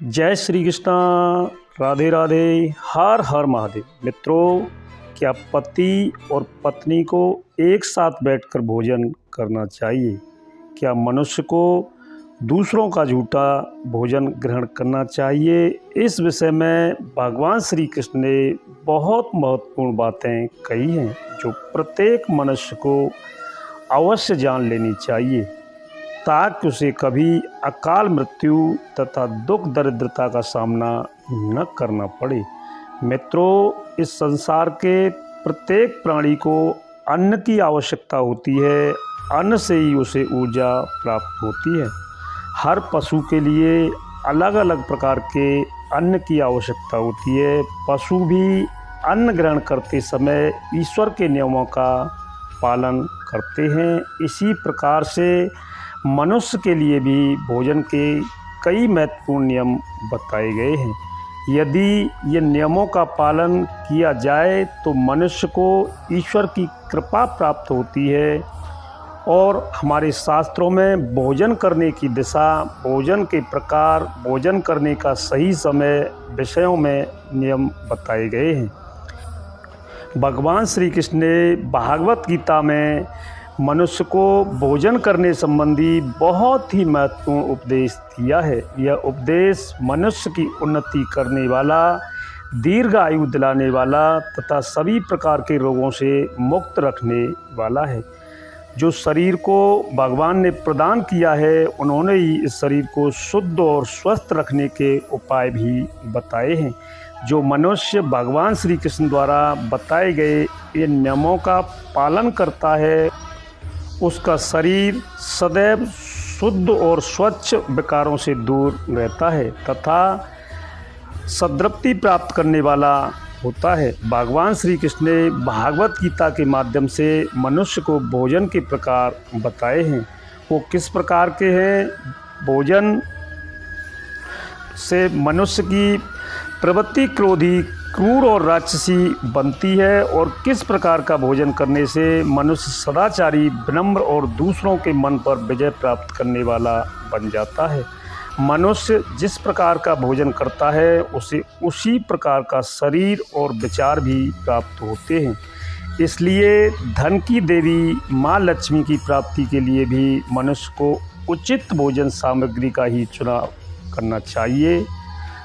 जय श्री कृष्णा। राधे राधे। हर हर महादेव। मित्रों, क्या पति और पत्नी को एक साथ बैठकर भोजन करना चाहिए? क्या मनुष्य को दूसरों का झूठा भोजन ग्रहण करना चाहिए? इस विषय में भगवान श्री कृष्ण ने बहुत महत्वपूर्ण बातें कही हैं जो प्रत्येक मनुष्य को अवश्य जान लेनी चाहिए, ताकि उसे कभी अकाल मृत्यु तथा दुख दरिद्रता का सामना न करना पड़े। मित्रों, इस संसार के प्रत्येक प्राणी को अन्न की आवश्यकता होती है। अन्न से ही उसे ऊर्जा प्राप्त होती है। हर पशु के लिए अलग अलग प्रकार के अन्न की आवश्यकता होती है। पशु भी अन्न ग्रहण करते समय ईश्वर के नियमों का पालन करते हैं। इसी प्रकार से मनुष्य के लिए भी भोजन के कई महत्वपूर्ण नियम बताए गए हैं। यदि ये नियमों का पालन किया जाए तो मनुष्य को ईश्वर की कृपा प्राप्त होती है। और हमारे शास्त्रों में भोजन करने की दिशा, भोजन के प्रकार, भोजन करने का सही समय विषयों में नियम बताए गए हैं। भगवान श्री कृष्ण ने भागवत गीता में मनुष्य को भोजन करने संबंधी बहुत ही महत्वपूर्ण उपदेश दिया है। यह उपदेश मनुष्य की उन्नति करने वाला, दीर्घ आयु दिलाने वाला तथा सभी प्रकार के रोगों से मुक्त रखने वाला है। जो शरीर को भगवान ने प्रदान किया है, उन्होंने ही इस शरीर को शुद्ध और स्वस्थ रखने के उपाय भी बताए हैं। जो मनुष्य भगवान श्री कृष्ण द्वारा बताए गए इन नियमों का पालन करता है, उसका शरीर सदैव शुद्ध और स्वच्छ विकारों से दूर रहता है तथा सद्वृत्ति प्राप्त करने वाला होता है। भगवान श्री कृष्ण ने भागवत गीता के माध्यम से मनुष्य को भोजन के प्रकार बताए हैं। वो किस प्रकार के हैं? भोजन से मनुष्य की प्रवृत्ति क्रोधी, क्रूर और राक्षसी बनती है, और किस प्रकार का भोजन करने से मनुष्य सदाचारी, विनम्र और दूसरों के मन पर विजय प्राप्त करने वाला बन जाता है। मनुष्य जिस प्रकार का भोजन करता है, उसे उसी प्रकार का शरीर और विचार भी प्राप्त होते हैं। इसलिए धन की देवी माँ लक्ष्मी की प्राप्ति के लिए भी मनुष्य को उचित भोजन सामग्री का ही चुनाव करना चाहिए।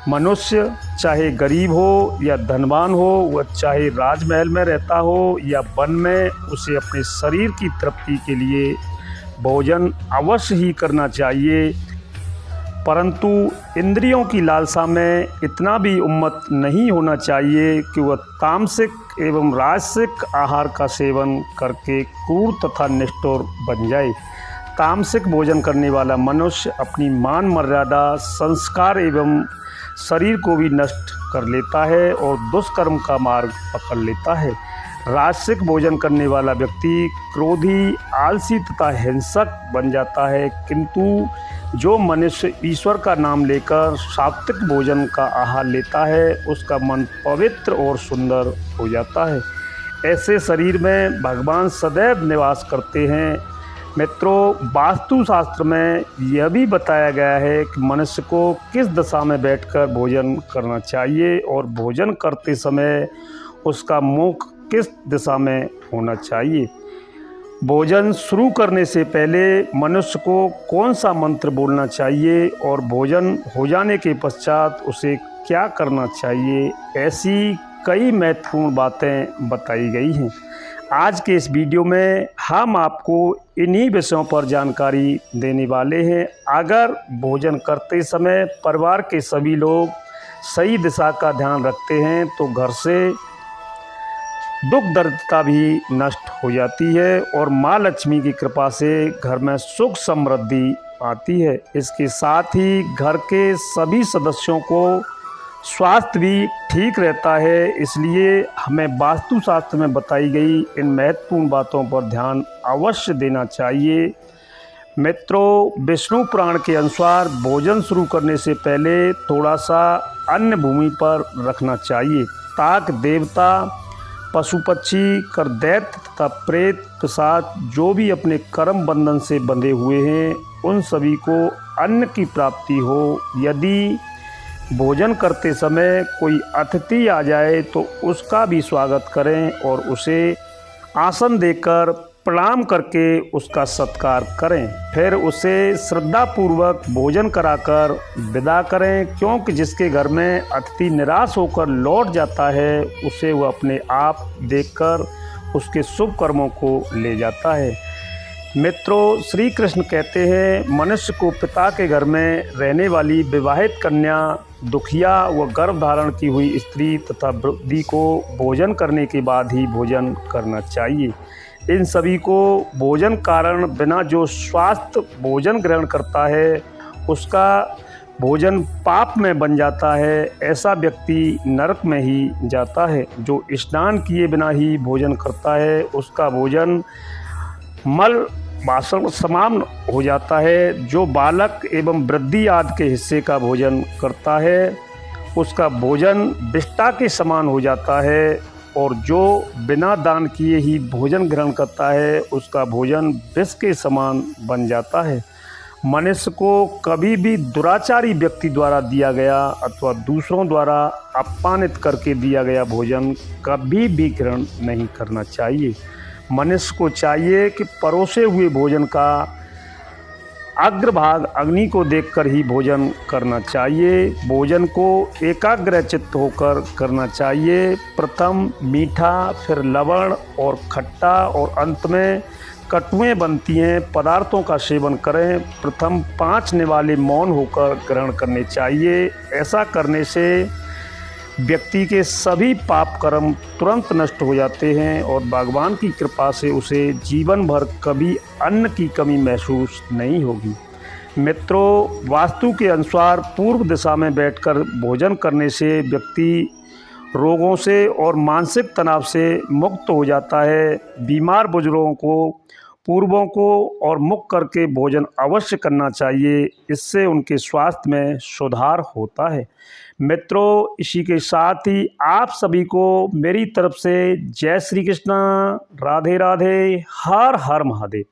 मनुष्य चाहे गरीब हो या धनवान हो, वह चाहे राजमहल में रहता हो या वन में, उसे अपने शरीर की तृप्ति के लिए भोजन अवश्य ही करना चाहिए। परंतु इंद्रियों की लालसा में इतना भी उन्मत्त नहीं होना चाहिए कि वह तामसिक एवं राजसिक आहार का सेवन करके क्रूर तथा निष्ठुर बन जाए। तामसिक भोजन करने वाला मनुष्य अपनी मान मर्यादा, संस्कार एवं शरीर को भी नष्ट कर लेता है और दुष्कर्म का मार्ग पकड़ लेता है। राजसिक भोजन करने वाला व्यक्ति क्रोधी, आलसी तथा हिंसक बन जाता है। किंतु जो मनुष्य ईश्वर का नाम लेकर सात्विक भोजन का आहार लेता है, उसका मन पवित्र और सुंदर हो जाता है। ऐसे शरीर में भगवान सदैव निवास करते हैं। मित्रों, वास्तुशास्त्र में यह भी बताया गया है कि मनुष्य को किस दिशा में बैठकर भोजन करना चाहिए और भोजन करते समय उसका मुख किस दिशा में होना चाहिए। भोजन शुरू करने से पहले मनुष्य को कौन सा मंत्र बोलना चाहिए और भोजन हो जाने के पश्चात उसे क्या करना चाहिए, ऐसी कई महत्वपूर्ण बातें बताई गई हैं। आज के इस वीडियो में हम आपको इन्हीं विषयों पर जानकारी देने वाले हैं। अगर भोजन करते समय परिवार के सभी लोग सही दिशा का ध्यान रखते हैं तो घर से दुख दरिद्रता भी नष्ट हो जाती है और माँ लक्ष्मी की कृपा से घर में सुख समृद्धि आती है। इसके साथ ही घर के सभी सदस्यों को स्वास्थ्य भी ठीक रहता है। इसलिए हमें वास्तुशास्त्र में बताई गई इन महत्वपूर्ण बातों पर ध्यान अवश्य देना चाहिए। मित्रों, विष्णु पुराण के अनुसार भोजन शुरू करने से पहले थोड़ा सा अन्न भूमि पर रखना चाहिए, ताकि देवता, पशु पक्षी, कर दैत्य तथा प्रेत पिशाच जो भी अपने कर्म बंधन से बंधे हुए हैं, उन सभी को अन्न की प्राप्ति हो। यदि भोजन करते समय कोई अतिथि आ जाए तो उसका भी स्वागत करें और उसे आसन देकर प्रणाम करके उसका सत्कार करें। फिर उसे श्रद्धापूर्वक भोजन कराकर विदा करें, क्योंकि जिसके घर में अतिथि निराश होकर लौट जाता है उसे वह अपने आप देखकर उसके शुभ कर्मों को ले जाता है। मित्रों, श्री कृष्ण कहते हैं मनुष्य को पिता के घर में रहने वाली विवाहित कन्या, दुखिया व गर्भ धारण की हुई स्त्री तथा वृद्धि को भोजन करने के बाद ही भोजन करना चाहिए। इन सभी को भोजन कारण बिना जो स्वास्थ्य भोजन ग्रहण करता है उसका भोजन पाप में बन जाता है। ऐसा व्यक्ति नरक में ही जाता है। जो स्नान किए बिना ही भोजन करता है उसका भोजन मल वासण समान हो जाता है। जो बालक एवं वृद्धि आदि के हिस्से का भोजन करता है उसका भोजन विष्ठा के समान हो जाता है, और जो बिना दान किए ही भोजन ग्रहण करता है उसका भोजन विष के समान बन जाता है। मनुष्य को कभी भी दुराचारी व्यक्ति द्वारा दिया गया अथवा दूसरों द्वारा अपमानित करके दिया गया भोजन कभी भी ग्रहण नहीं करना चाहिए। मनुष्य को चाहिए कि परोसे हुए भोजन का अग्रभाग अग्नि को देखकर ही भोजन करना चाहिए। भोजन को एकाग्रचित्त होकर करना चाहिए। प्रथम मीठा, फिर लवण और खट्टा और अंत में कटुएं बनती हैं पदार्थों का सेवन करें। प्रथम 5 निवाले मौन होकर ग्रहण करने चाहिए। ऐसा करने से व्यक्ति के सभी पाप कर्म तुरंत नष्ट हो जाते हैं और भगवान की कृपा से उसे जीवन भर कभी अन्न की कमी महसूस नहीं होगी। मित्रों, वास्तु के अनुसार पूर्व दिशा में बैठकर भोजन करने से व्यक्ति रोगों से और मानसिक तनाव से मुक्त हो जाता है। बीमार बुजुर्गों को पूर्वों को और मुक्त करके भोजन अवश्य करना चाहिए। इससे उनके स्वास्थ्य में सुधार होता है। मित्रों, इसी के साथ ही आप सभी को मेरी तरफ से जय श्री कृष्ण, राधे राधे, हर हर महादेव।